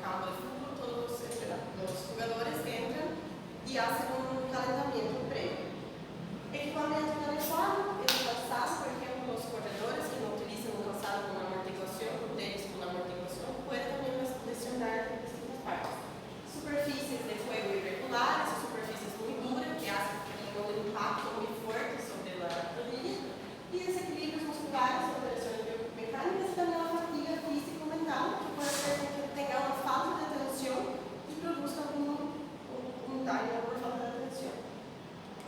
campo de fútbol, todos los jugadores entran y hacen un calentamiento previo. Equipamiento adecuado, el calzado, por ejemplo, los corredores que no utilizan un calzado con amortiguación, un tenis con amortiguación, pueden también lesionar distintas partes. Superficies de juego irregulares, superficies muy duras que hacen que tengan un impacto muy fuerte sobre la rodilla, y desequilibrios musculares, alteraciones biomecánicas y también la fatiga físico-mental, que puede ser que tenga una falta de atención y produzca un daño por falta de atención.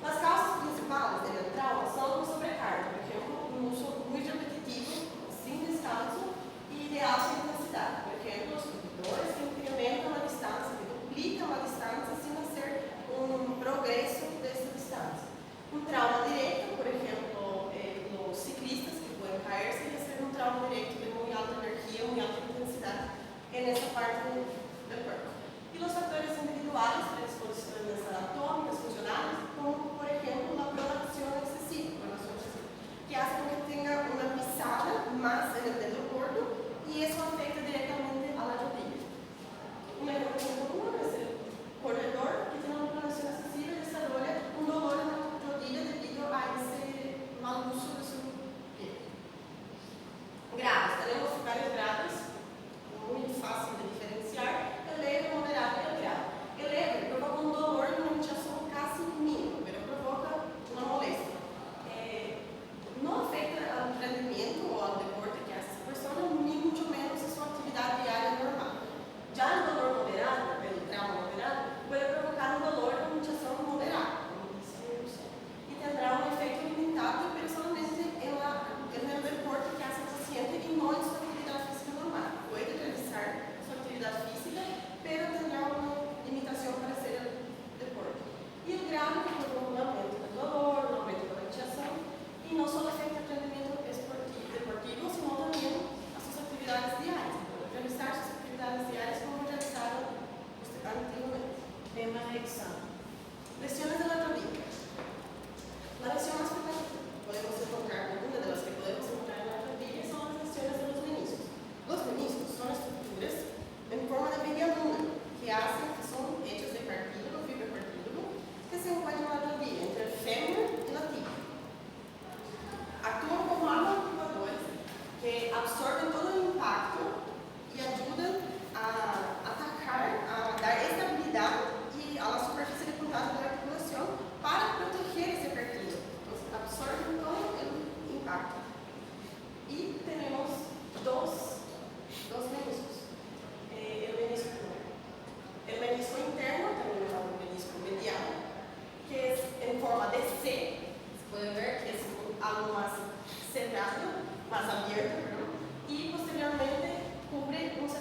Las causas principales del trauma são sobrecarga, por exemplo, um uso muito repetitivo, sem descanso e de alta intensidade. Por exemplo, os corredores que incrementam a distância, que duplicam a distância sem fazer um progresso dessa distância. Um trauma direto, por exemplo, os ciclistas que podem cair sem receber um trauma direto de muito alta energia, muito alta intensidade nessa parte do corpo. E os fatores individuais, predisposições anatômicas, funcionais, como, por ejemplo, la prolacción excesiva, que hace que tenga una pisada más en el dedo gordo y eso afecta directamente a la rodilla. Un ejemplo común es el corredor que tiene una prolacción excesiva y desarrolla un dolor en la rodilla debido a ese mal uso de su pie. Grados, tenemos varios grados, muy fácil de diferenciar, el leve, el moderado y el grave. El leve provoca un dolor y una hinchazón casi mínimo, pero provoca una molestia. No afecta al rendimiento o al deporte que hace esa persona, ni mucho menos a su actividad diaria normal. Ya el dolor moderado, el trauma moderado, puede provocar un dolor y una hinchazón moderada, como dice el Luciano, y tendrá un efecto limitado, pero solamente en el deporte que hace el paciente y no en su actividad física normal. Puede realizar su actividad física, pero tendrá una limitación para hacer el deporte. Y el grave provoca un aumento del dolor, un aumento de la hinchazón, y no solo afecta el rendimiento deportivo, sino también a sus actividades diarias. Realizar sus actividades diarias como realizaron antiguamente. Tema de examen. Lesiones de la rodilla. La lesión más frecuente que podemos encontrar, una de las que podemos encontrar en la rodilla, son las lesiones de los meniscos. Los meniscos son estructuras en forma de media luna que son hechas de cartílago, fibra cartílago, que se encuentran en la rodilla, entre el fémur y la tibia. Actúan como amortiguadores que absorben todo el impacto y ayudan a atacar, a dar estabilidad y a la superficie de contacto de la articulación para proteger ese cartílago. Entonces, absorben todo el impacto. Y tenemos dos meniscos. El menisco interno, también llamado menisco medial, que es en forma de C. Pueden ver que es algo más cerrado, más abierto, ¿no? Y posteriormente cubre un 60%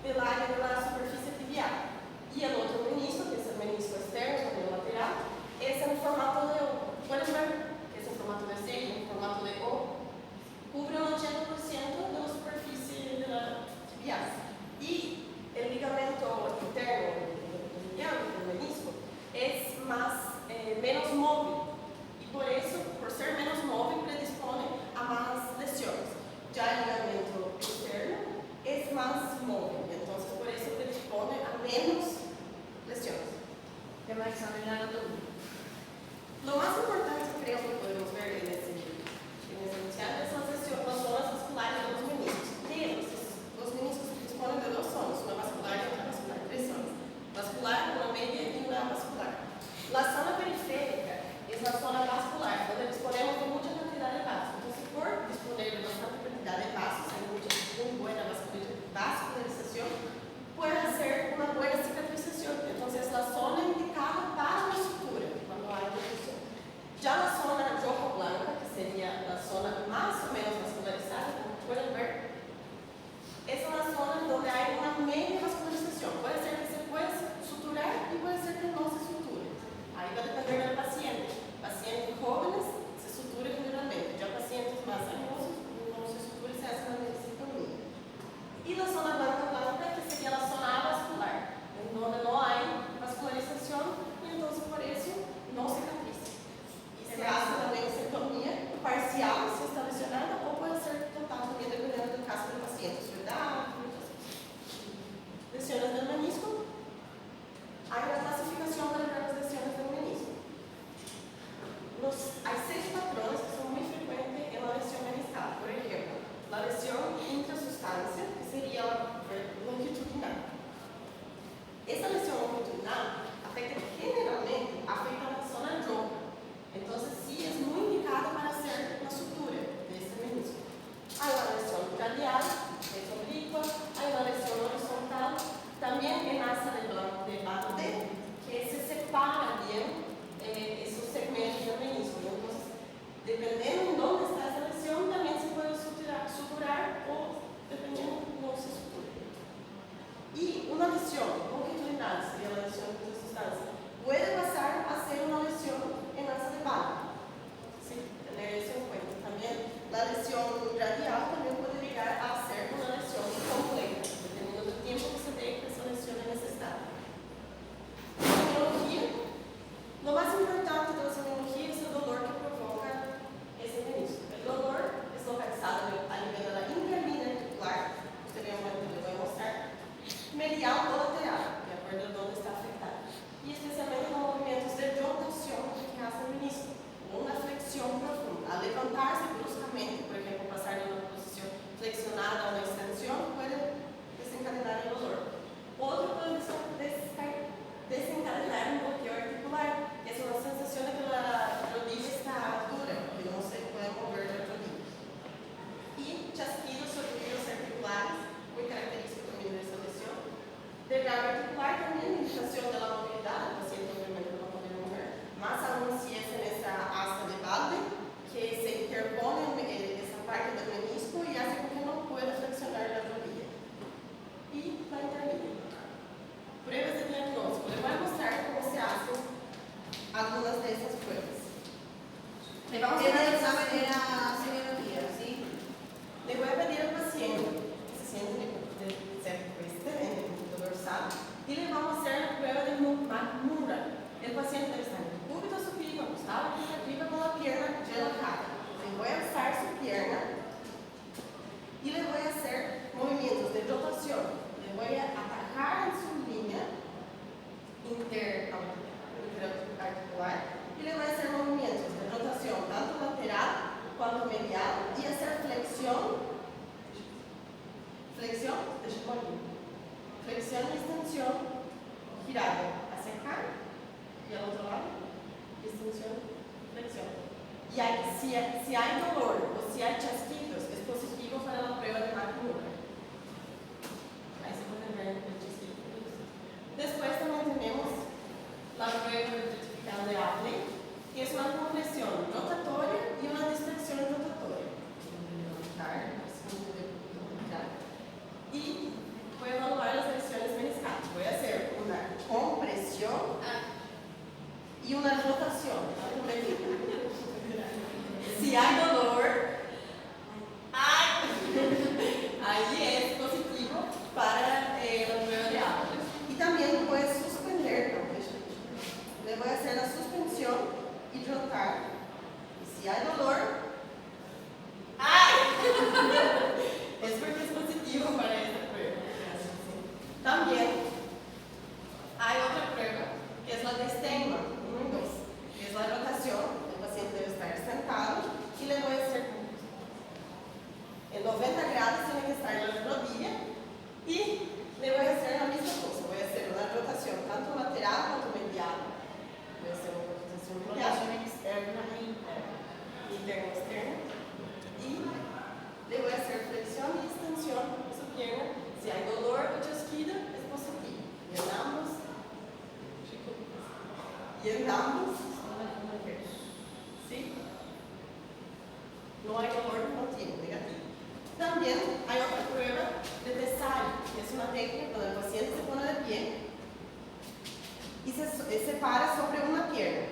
del área de la superficie tibial. Y el otro menisco, que es el menisco externo, el lateral, es en formato de O. Pueden ver que es en formato de C y en formato de O. Cubre un 80% de la superficie de la tibial. Y el ligamento interno del menisco es menos móvil. Por eso, por ser menos móvil, predispone a más lesiones. Ya el ligamento externo es más móvil, entonces por eso predispone a menos lesiones. Tema de examen de anatomía. Lo más importante creo que podemos ver en ese inicial son las zonas vasculares de los meniscos. Los meniscos disponen de dos zonas, una vascular y otra vascular, tres zonas. Vascular, una media y una vascular. La zona periférica es la zona vascular, donde disponemos de mucha cantidad de vasos. Entonces, por disponer de bastante cantidad de vasos, hay muy buena vascularización, puede hacer una buena cicatrización. Entonces, la zona indicada para la sutura, cuando hay defusión. Ya la zona rojo-blanca, que sería la zona más o menos vascularizada, como pueden ver, es una zona donde hay una media vascularización. Puede ser que se pueda suturar y puede ser que no se suture. Ahí va a depender del paciente. Pacientes jóvenes se suturan generalmente, ya pacientes más añosos no se suturan, se hace una mecistectomía. Y la zona blanca El paciente debe estar en cúbito supino, acostado boca arriba con la pierna relajada. Le voy a alzar su pierna y le voy a hacer movimientos de rotación. Le voy a atajar en su línea interarticular y le voy a hacer movimientos de rotación tanto lateral cuanto medial y hacer flexión, flexión y extensión girada hacia acá y al otro lado, extensión, flexión. Y si hay dolor o si hay chasquidos, es positivo para la prueba de Mark-Muller. Ahí se pueden ver el chasquido. Después también tenemos la prueba del certificado de Apley, que es una compresión rotatoria y una distensión rotatoria. Y voy a evaluar las lesiones meniscales. Voy a hacer una compresión y una rotación. Si hay dolor, ahí es positivo para la prueba de Apley. Y también voy a suspender, le voy a hacer la suspensión y rotar. Y si hay dolor, es porque es positivo para esta prueba. También hay otra prueba que es la de Steinman, 1 y 2, que es la rotación. El paciente debe estar sentado y le voy a hacer en 90 grados, tiene que estar en la rodilla y le voy a hacer la misma cosa. Voy a hacer una rotación tanto lateral quanto medial. Voy a hacer una rotación medial, externa e interna. interna y externa. Y le voy a hacer flexión y extensión de su pierna. Si hay dolor o chasquido, es positivo. Y en ambos. ¿Sí? No hay dolor continuo, negativo. También hay otra prueba de Tessari, que es una técnica donde el paciente se pone de pie y se para sobre una pierna.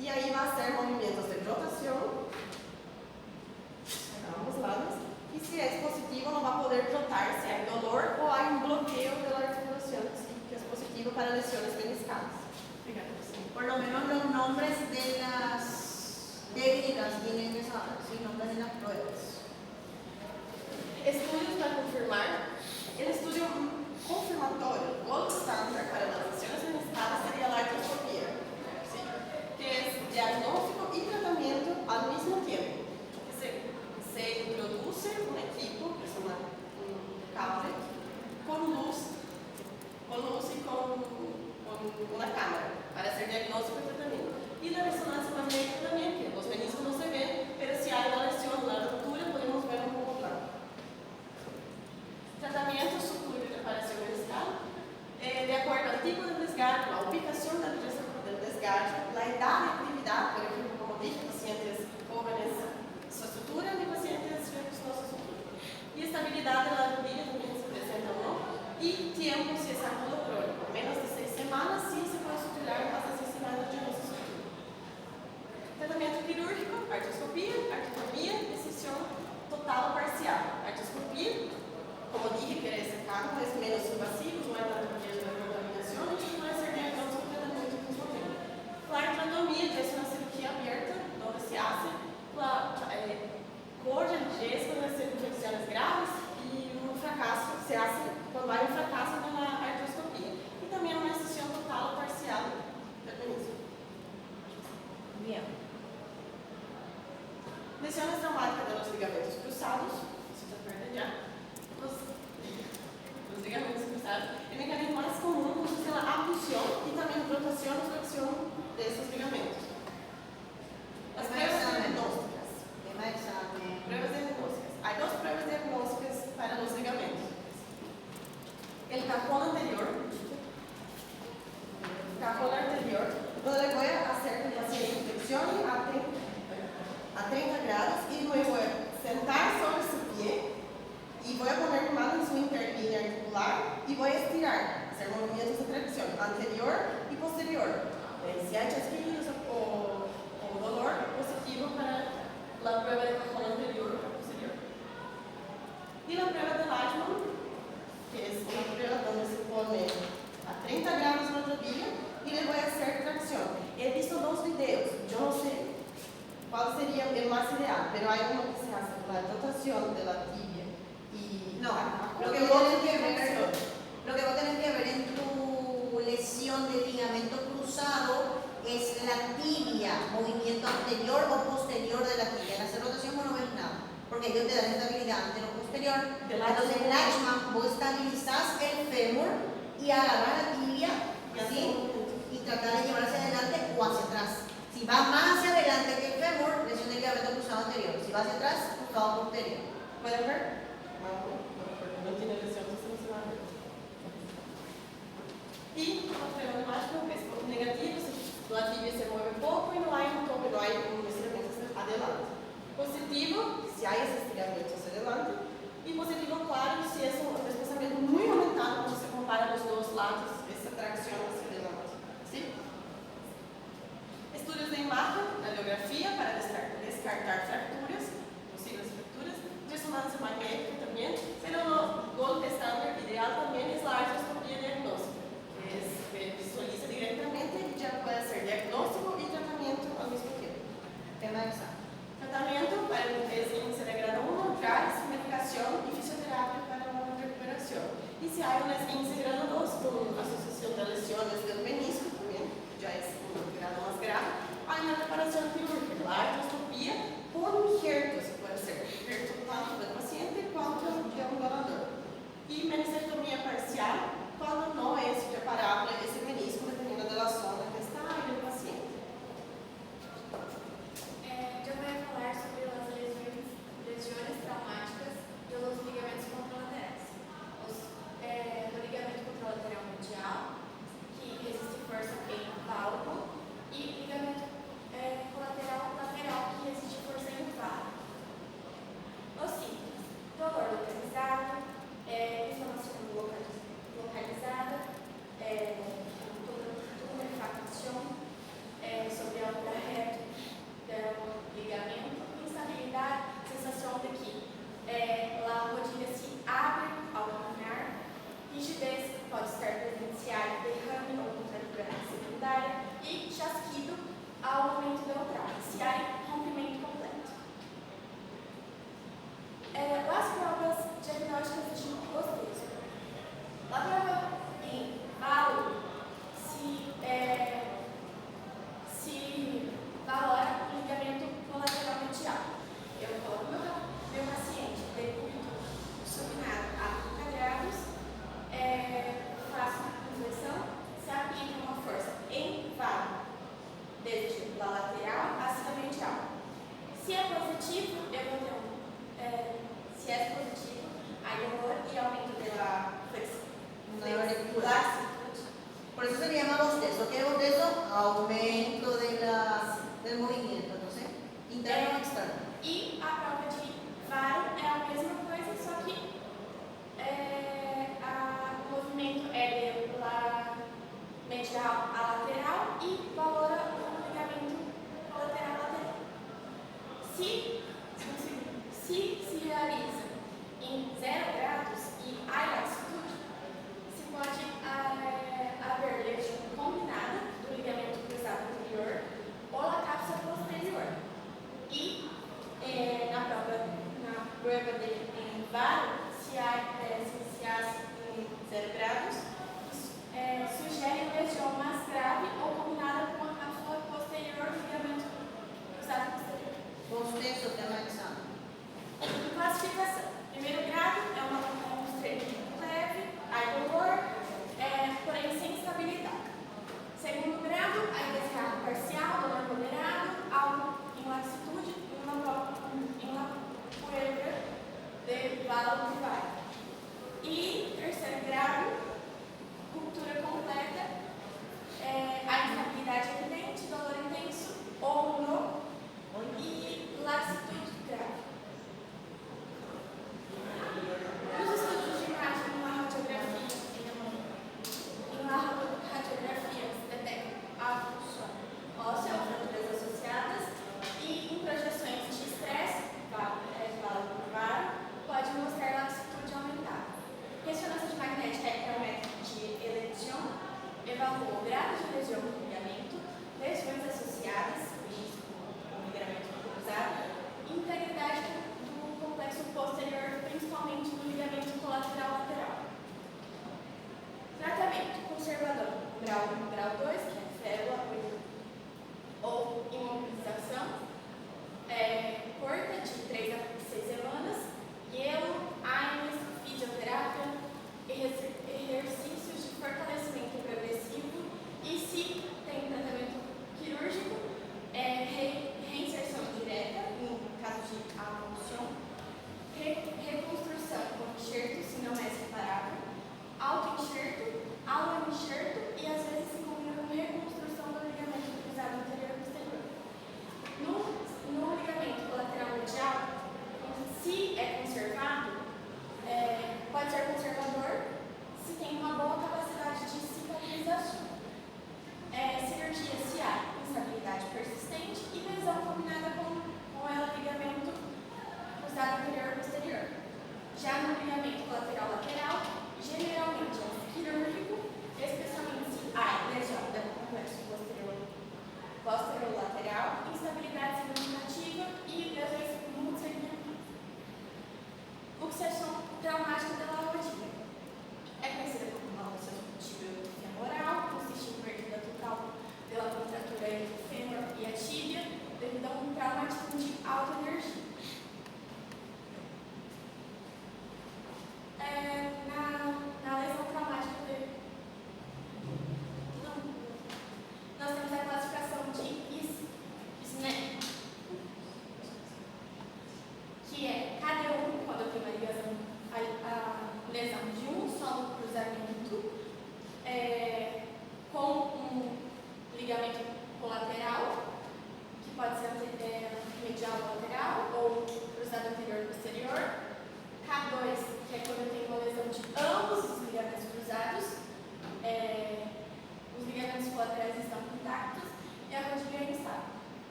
Y ahí va a hacer movimientos de rotación a ambos lados. Y si es positivo, no va a poder rotar si hay dolor o hay un bloqueo de la articulación, ¿sí? Que es positivo para lesiones meniscales. Por lo menos los nombres de las técnicas tienen que saber, sí, nombres de las pruebas. Estudios para confirmar. El estudio confirmatorio, gold standard para las lesiones meniscales sería la artroscopia, ¿sí? Que es diagnóstico y tratamiento al mismo tiempo. Se introduce un equipo, que es un cable, con luz y con una cámara para hacer diagnóstico y tratamiento. Y la resonancia magnética también, que los meniscos no se ven, pero si hay una lesión, una ruptura, podemos ver un poco claro. Tratamiento, sutura y reparación meniscal, de acuerdo al tipo de desgarro, la ubicación del desgarro, la edad de actividad, por ejemplo, como dije, pacientes jóvenes se suturan y pacientes viejos no se suturan. Y estabilidad de la rodilla también se presenta o no. Y tiempo, si es agudo crónico, menos de 6 semanas, sí se puede suturar, hasta 6 semanas ya no se sutura. Tratamiento quirúrgico, artroscopia, decisión total o parcial. Artroscopia, como dije, que ese cargo es menos invasivo, no hay tanto riesgo de contaminación y puede ser diagnóstico y tratamiento al mismo tiempo. La artrotomía es una cirugía abierta, donde se hace corre el riesgo de hacer infecciones graves y un fracaso se hace cuando hay un fracaso de la artroscopia. Y también una decisión total o parcial del menisco. Bien. Lesiones traumáticas de los ligamentos cruzados, eso se pierde ya. Los ligamentos cruzados. El mecanismo más común consiste en la abducción y también rotación y flexión de esos ligamentos. Las pruebas diagnósticas. Pruebas diagnósticas. Hay 2 pruebas diagnósticas para los ligamentos. El cajón anterior, donde le voy a hacer que el paciente flexione a 30 grados y luego voy a sentar sobre su pie y voy a poner mi mano en su interlínea articular y voy a estirar, hacer movimientos de tracción anterior y posterior. Si hay chasquidos o dolor positivo para la prueba de cajón anterior o posterior. Y la prueba de Lachman, que es una prueba donde se pone a 30 grados la rodilla y les voy a hacer tracción. He visto dos videos, yo no sé cuál sería el más ideal, pero hay uno que se hace con la rotación de la tibia y No, abajo, lo que y vos otro tenés que ver, tracción. lo que vos tenés que ver en tu lesión de ligamento cruzado es la tibia, movimiento anterior o posterior de la tibia. En la rotación vos no ves nada, porque ellos te dan estabilidad antero-posterior. Entonces en Latchman vos estabilizás el fémur y agarrás la tibia así y tratás de llevar hacia adelante o hacia atrás. Si va más hacia adelante que el fémur, lesión de ligamento cruzado anterior. Si va hacia atrás, cruzado posterior. ¿Pueden ver? No tiene lesión, entonces no se va a ver. Y el fenómeno es negativo, la tibia se mueve poco y no hay un toque, no hay un estiramiento hacia adelante. Positivo, si hay ese estiramiento hacia adelante. Y positivo, claro, si es un desplazamiento muy aumentado cuando se compara los dos lados, esa tracción hacia adelante. ¿Sí? Estudios de imagen, radiografía para descartar fracturas, posibles fracturas, resonancia magnética también, pero no gold estándar ideal también es la artroscopia diagnóstica, que visualiza directamente y ya puede ser diagnóstico y tratamiento al mismo tiempo. Tema de examen. Tratamiento para es en grado 1, drugs, medicación y fisioterapia para la recuperación. Y si hay una esguince grado 2 con asociación de lesiones del menisco también, ya es un grado más grave, hay una reparación quirúrgica, la artroscopia por injerto, se puede hacer injerto tanto del paciente quanto de un donador. Y meniscectomía parcial cuando no es reparable ese menisco dependiendo de la zona que está en el paciente. Yo voy a falar sobre as lesões traumáticas pelos ligamentos contralaterais. O ligamento contralateral medial, que existe força em válvula, e ligamento colateral lateral, que existe força em vara. Os sintomas: dolor localizado, inflamação localizada, tumefaction, sobre a reto do ligamento, instabilidade, sensação de que a rodilha se abre ao caminhar, rigidez pode estar presencial, derrame ou contratura secundária e chasquido ao movimento neutral, se há rompimento completo. As provas diagnósticas de bostezo. A prova em valo se valora o ligamento colateral medial. Eu coloco meu paciente de cúbito supinado a 30 graus, faço uma flexão, se aplica uma força em valo, desde a lateral acima da medial. Se é positivo, eu vou ter se é positivo, hay dolor y aumento de la flexibilidad. Por eso se le llama bostezo. ¿Qué es bostezo? Aumento del movimiento, entonces, interno o externo. E a prova de varo é a mesma coisa, só que o movimento é de medial a lateral e valora o ligamento colateral-lateral. Se realiza em 0 graus e há latitude, se pode haver lesão combinada do ligamento cruzado anterior ou da cápsula posterior. E na prova em varo, se há em 0 graus, sugere lesão mais grave ou combinada com a cápsula posterior do ligamento cruzado posterior. Bostezo, tema de examen. Classificação. Primeiro grado é um tremimento leve, há dolor, porém sem estabilidade. Segundo grado, há desgarro parcial, dolor moderado, algo em laxitude e uma poeira de valo de vai. E terceiro grado, ruptura completa, há instabilidade evidente, dolor intenso ou no e laxitude grave. Nos estudos de imagem em uma radiografia, se detecta a função óssea ou fraturas associadas e em projeções de estresse, varo, pode mostrar laxitude aumentada. Ressonância magnética é um método de eleição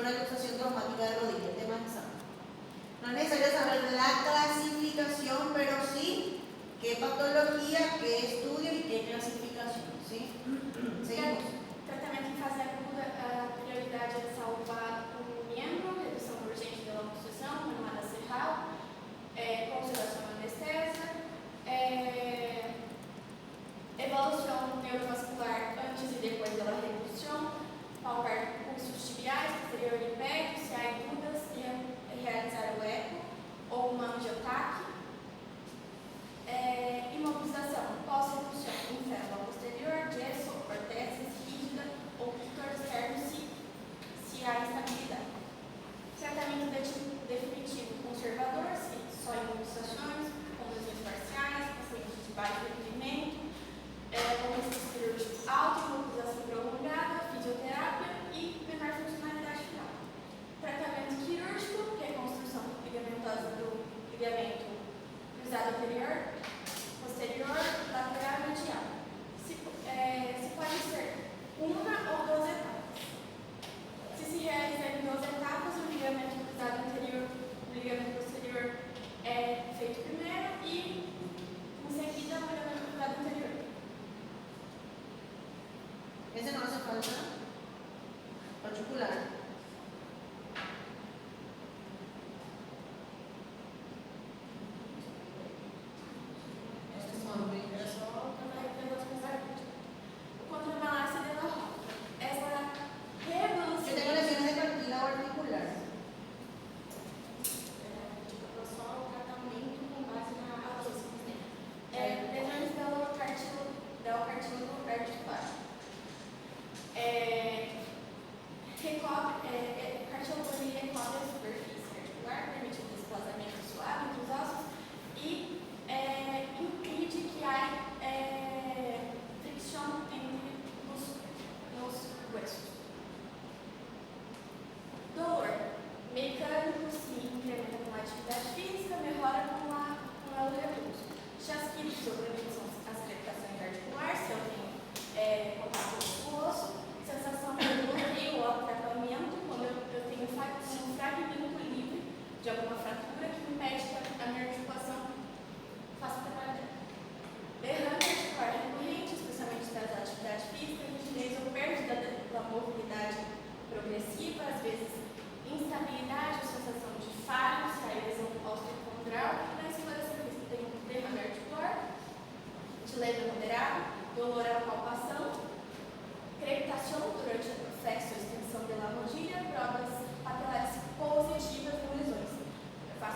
una luxación traumática de rodilla, el tema es examen. No es necesario saber la clasificación, pero sí qué patología, qué estudio y qué clasificación, ¿sí? Seguimos. Tratamento em fase aguda, a prioridade é salvar o membro, redução urgente da obstrução, remoada cerral, conservação anestésia, evolução neurovascular antes e depois da redução, palpar pulsos tibiais, posterior e pé, se há dúvidas, realizar o eco ou uma angiotaque. Imobilização pós-redução, inférula posterior, gesso, orteses, rígida ou tutor externo se há instabilidade. Tratamento definitivo conservador, se só imobilizações, com lesões parciais, pacientes de baixo rendimento, com risco cirúrgico alto, imobilização prolongada, fisioterapia e menor funcionalidade final. Tratamento quirúrgico, reconstrução ligamentosa do ligamento cruzado anterior, posterior, lateral e medial. Se pode ser uma ou 2 etapas. Se se realizar em 2 etapas, o ligamento cruzado anterior, o ligamento posterior é feito primeiro e, em seguida, o ligamento cruzado anterior. Ese no hace falta particular. Yo tengo lesiones de cartílago articular. Lesões do cartílago articular. Cartilopatia recobre a superfície articular, permite o desplazamento suave entre os ossos e impede que haja fricção entre os huesos. Dolor mecânico se incrementa com a atividade física, melhora com o repouso. Chasquidos sobrevive são as crepitações articulares, se eu tenho contato com o osso, sensação de bloqueio ou atrapalhamento, quando eu tenho um fragmento livre de alguma fratura que impede que a minha articulação faça o trabalho dela. Derrame articular recorrente, especialmente das atividades físicas, rigidez ou perda da mobilidade progressiva, às vezes instabilidade ou sensação de falho, se há lesão osteocondral, e na esclerosia tem derrame articular, dilema moderado, dolor à palpação, crepitação durante o flexo e extensão da rodilha, provas patelares positivas em lesões. Eu faço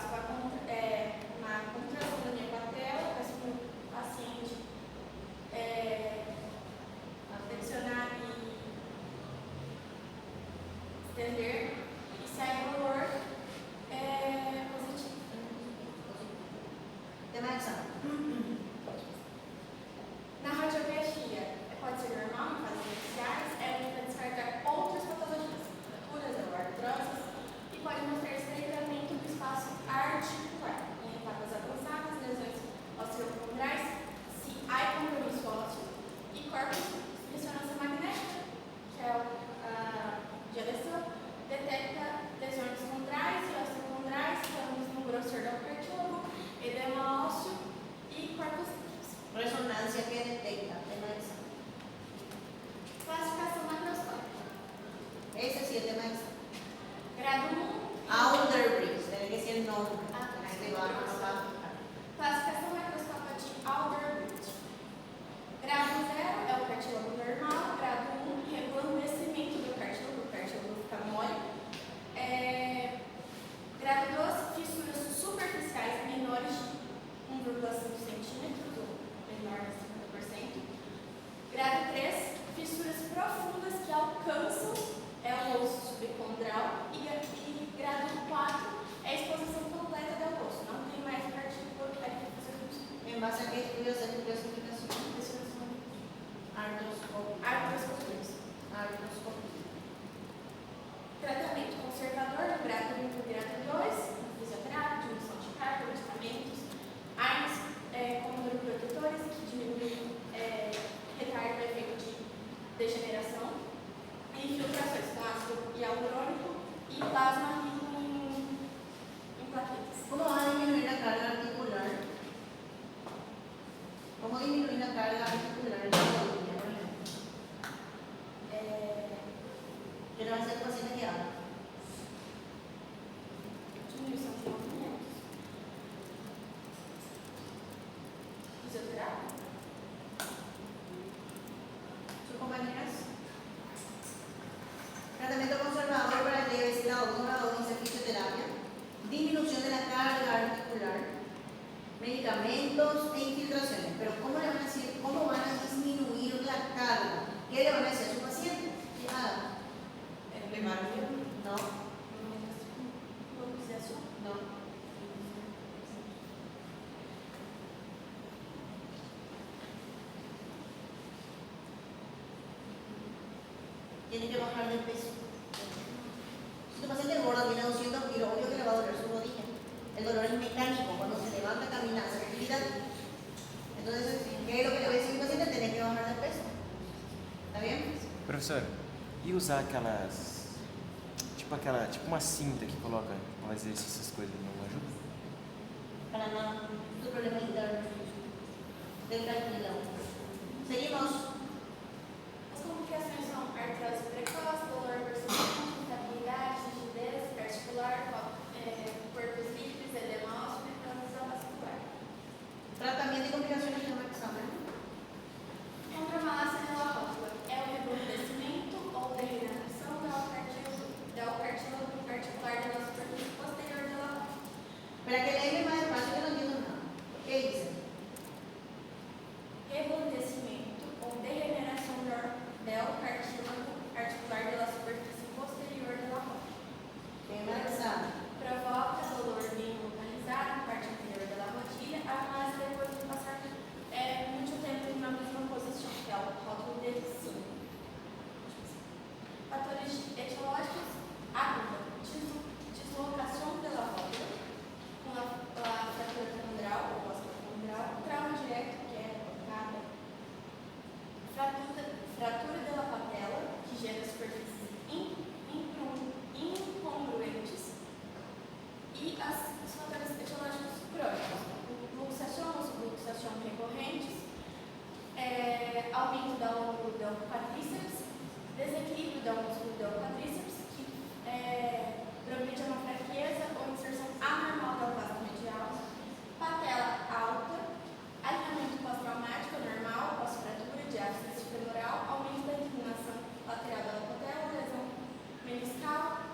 tiene que bajar de peso. Si tu paciente es gordo, tiene 200 kilos, obvio que le va a doler su rodilla. El dolor es mecánico, cuando se levanta, camina, hace actividad. Entonces, ¿qué es lo que le voy a decir a mi paciente? Tiene que bajar de peso. ¿Está bien? Professor, e usar aquelas. Tipo uma cinta que coloca para exercício, essas coisas, não ajuda? Para nada. Tu problema interno. Del cartílago. Seguimos. As complicações são artrose precoce, dolor persistente, instabilidade, rigidez articular, corpos líquidos, edema ósseo e necrose vascular. Tratamiento y complicaciones de un examen. Contra a malácia na rótula, é o reborrecimento ou degeneração do cartílago articular da superfície posterior da rótula. Para que leerme más despacio, que no entiendo nada. ¿Qué dice? Reborrecimento ou degeneração do cartílago articular da superfície posterior da rótula. Tema de examen. Provoca dolor bem localizado na parte inferior da rotilha, mas depois de passar muito tempo na mesma posição, que é o rótulo de cima. Fatores etiológicos: aguda, deslocação pela rótula, com a fratura condral ou pós-condral, trauma direto, que é pancada, fratura da patela, que gera superfícies incongruentes, e os fatores etiológicos crônicos: luxação ou subluxação recorrentes, aumento da longura do quadríceps, desequilíbrio da músculo do quadríceps, que promete uma fraqueza ou inserção anormal da vaso medial, patela alta, alinhamento pós-traumático normal, pós-fratura de ápice femoral, aumento da inclinação lateral da patela, lesão meniscal,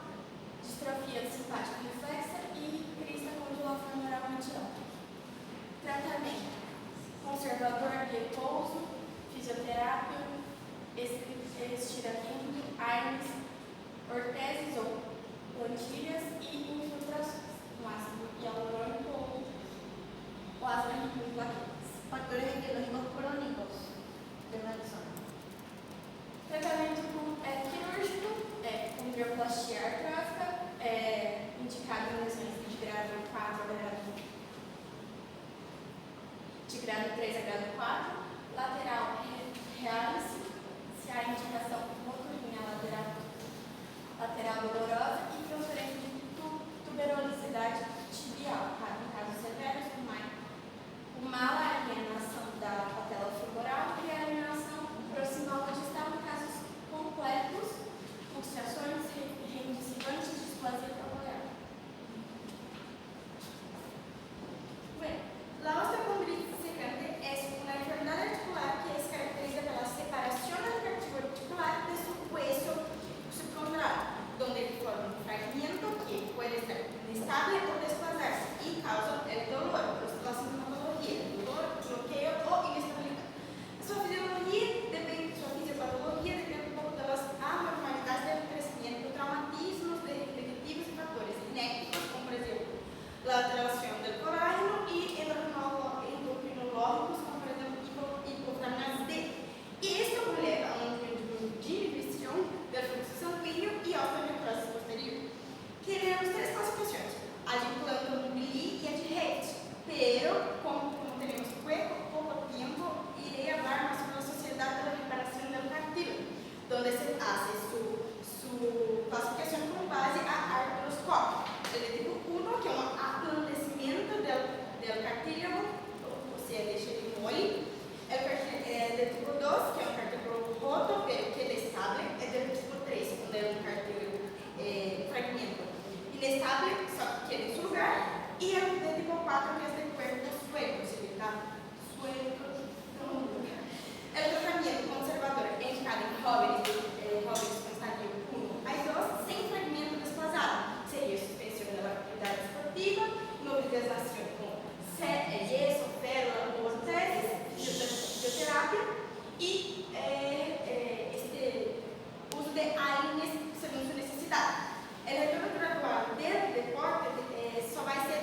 distrofia simpática reflexa e crista condylar femoral medial. Tratamento: conservador de repouso, fisioterapia, estiramento, arnes, orteses ou plantilhas e infiltrações, com ácido hialurônico ou plasma rico em plaquetas. Factores etiológicos crónicos. Tema de examen. Tratamento quirúrgico, com bioplastia artrófica, indicado em lesões de grado 4 de grado 3 a grado 4, lateral realce, se há indicação motorinha lateral dolorosa e transferência de tuberosidade tibial, em casos severos, com mala alienação da patela femoral e alienação proximal ou distal em casos completos, luxações, rendicivantes, displasia trabecular. Bueno, la osteocondritis secante es una enfermedad articular que se caracteriza por la separación del cartílago articular de su hueso subcondral, donde forma un fragmento que puede ser inestable o desplazarse y causa el dolor, la sintomatología, el dolor, bloqueo o inestabilidad. Su fisiopatología depende un poco de las anormalidades del crecimiento, traumatismos repetitivos y factores inéditos, como por ejemplo la alteración del colágeno y endocrinológicos, como por ejemplo hipovitamina D. Y esto conlleva a una disminución del flujo sanguíneo y osteonecrosis posterior. Tenemos tres clasificaciones: a de Planto-Mobili y a de Recht. Pero, como tenemos poco tiempo, iré a hablar más sobre la Sociedad de la Reparación del Cartílago, donde se hace su clasificación con base a artroscopio. El de tipo 1, que es un aplandecimiento del cartílago, o sea, de Cherry-Moy. El de tipo 2, que es un cartílago roto, pero que es estable. El del tipo 3, donde es un cartílago fragmento inestable, só que queda en su lugar. Y el de tipo 4, que es de cuerpo suelto, o sea, está suelto. El tratamiento conservador é indicado em jóvenes com estadio 1 a 2, sem fragmento desplazado. Seria suspensão da atividade esportiva, imobilização com gesso, férula ou orteses, fisioterapia e este uso de AINES segundo sua necessidade. O retorno gradual do deporte só vai ser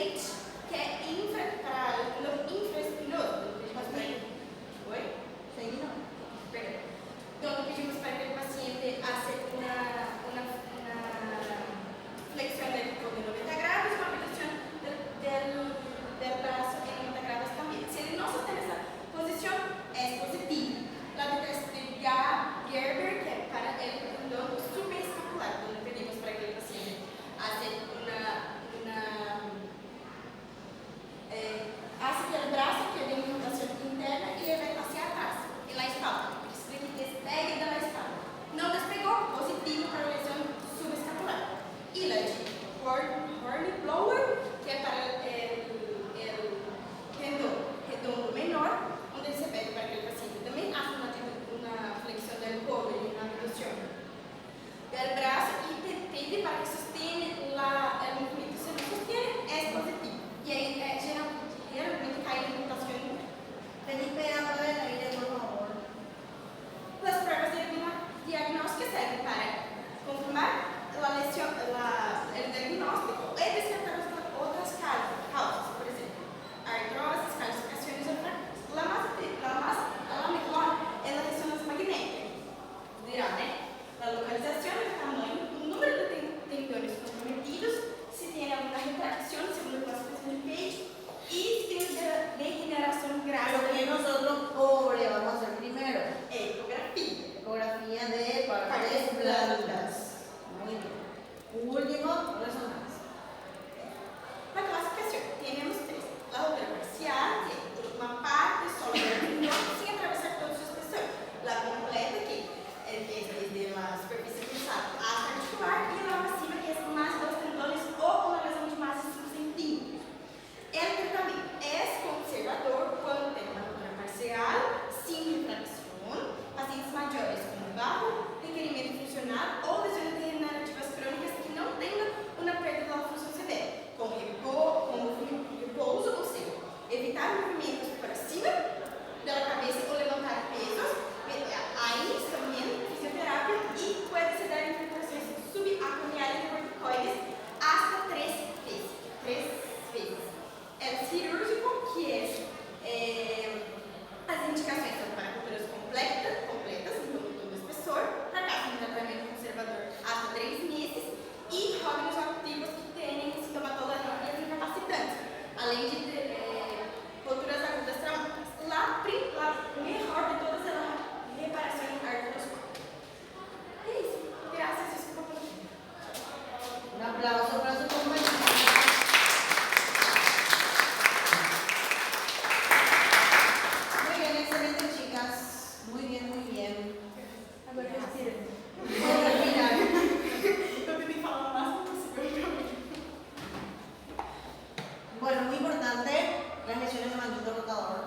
leite, que é para infraespinhoso. Oi? Seguimos. Perdão. Então, pedimos para aquele paciente hacer una flexión del codo en 90 grados, una abducción del brazo en 90 grados también. Si él no sostiene esa posición, es positivo. La de test de Gerber, que es para el tendón subescapular, donde pedimos para aquele paciente hacer hace que el brazo quede en rotación interna y le ve hacia atrás, en la espalda. Precisa que despegue da espalda. Não despegou, positivo para a lesão subescapular. E la de Hornblower, que é para el tendón redondo menor, onde se pede para aquele paciente também hace una flexión del codo y una abducción del brazo y te pide para que sostiene el movimiento. Se no sostiene, es positivo. Y ahí generalmente cae en rotación interna. Felipe, habla del aire, por favor. Las pruebas diagnósticas serven para confirmar el diagnóstico y descartar otras causas, por ejemplo, artrosis, calcificaciones o fracturas. La mejor es la resonancia magnética. Dirá, ¿no? La localización, el tamaño, el número de tendones comprometidos, si tiene alguna retracción, según la clasificación de Page, y si tiene degeneración grave. Lo que nosotros pobre vamos a hacer primero. Ecografía. Ecografía de partes blandas. Muy bien. Último, resonancia. La clasificación, tenemos tres. La otra parcial, que es una parte solo del tendón sin atravesar todo su espesor. La completa, que es desde la superficie cruzada hasta articular, y la masiva, que es más de los tendones o una lesión de más de 5 centímetros. El tratamiento es conservador cuando tem una rotura parcial, sin refracción, pacientes mayores con bajo requerimiento funcional o lesiones degenerativas crónicas que no tengan una pérdida de la función severa, con repouso, ou seja, evitar movimentos para cima de la cabeza o levantar pesos. Ahí también fisioterapia y puede ser dar infiltraciones subacromiales de corticoides hasta 3 veces. El cirúrgico, que es as indicações são para culturas completas, então todo espessor, fracasso no tratamento conservador hasta 3 meses e rótulos ativos que têm sintomatologias incapacitantes, além de roturas agudas traumáticas. La mejor de todas é a reparação artroscópica. É isso. Graças, desculpa por aqui. Un aplauso para su compañero. Muy bien, excelente, chicas. Muy bien, muy bien. Agora respira. Pueden respirar. Eu tentei falar o máximo possível. Bueno, muy importante, las lesiones de manguito rotador,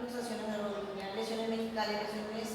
luxaciones de rodilla, lesiones meniscales, lesiones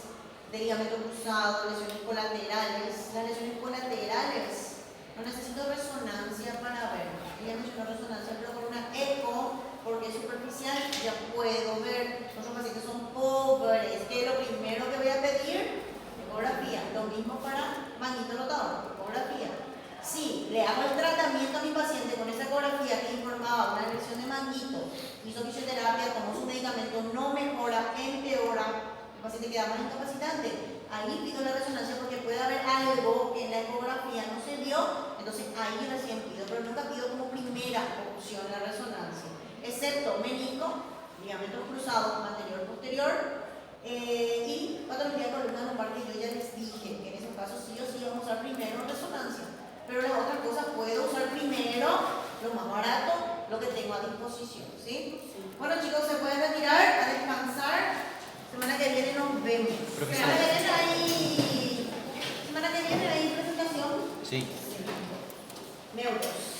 de ligamento cruzado, lesiones colaterales. Las lesiones colaterales, no necesito resonancia para ver. Ella mencionó resonancia, pero con una eco, porque es superficial, ya puedo ver. Nuestros pacientes son pobres, que es lo primero que voy a pedir, ecografía. Lo mismo para manguito rotador, ecografía. Si le hago el tratamiento a mi paciente con esa ecografía que informaba una lesión de manguito, hizo fisioterapia, tomó su medicamento, no mejora, empeora, el paciente queda más incapacitante. Ahí pido la resonancia porque puede haber algo que en la ecografía no se vio, entonces ahí recién pido, pero nunca pido como primera opción la resonancia, excepto menisco, ligamentos cruzados anterior-posterior y patología de columna lumbar, que yo ya les dije que en esos casos sí o sí vamos a usar primero resonancia. Pero las otras cosas puedo usar primero lo más barato, lo que tengo a disposición, ¿sí? Bueno, chicos, se pueden retirar a descansar. Semana que viene nos vemos. Profesora. Semana que viene hay presentación. Sí. Neuros.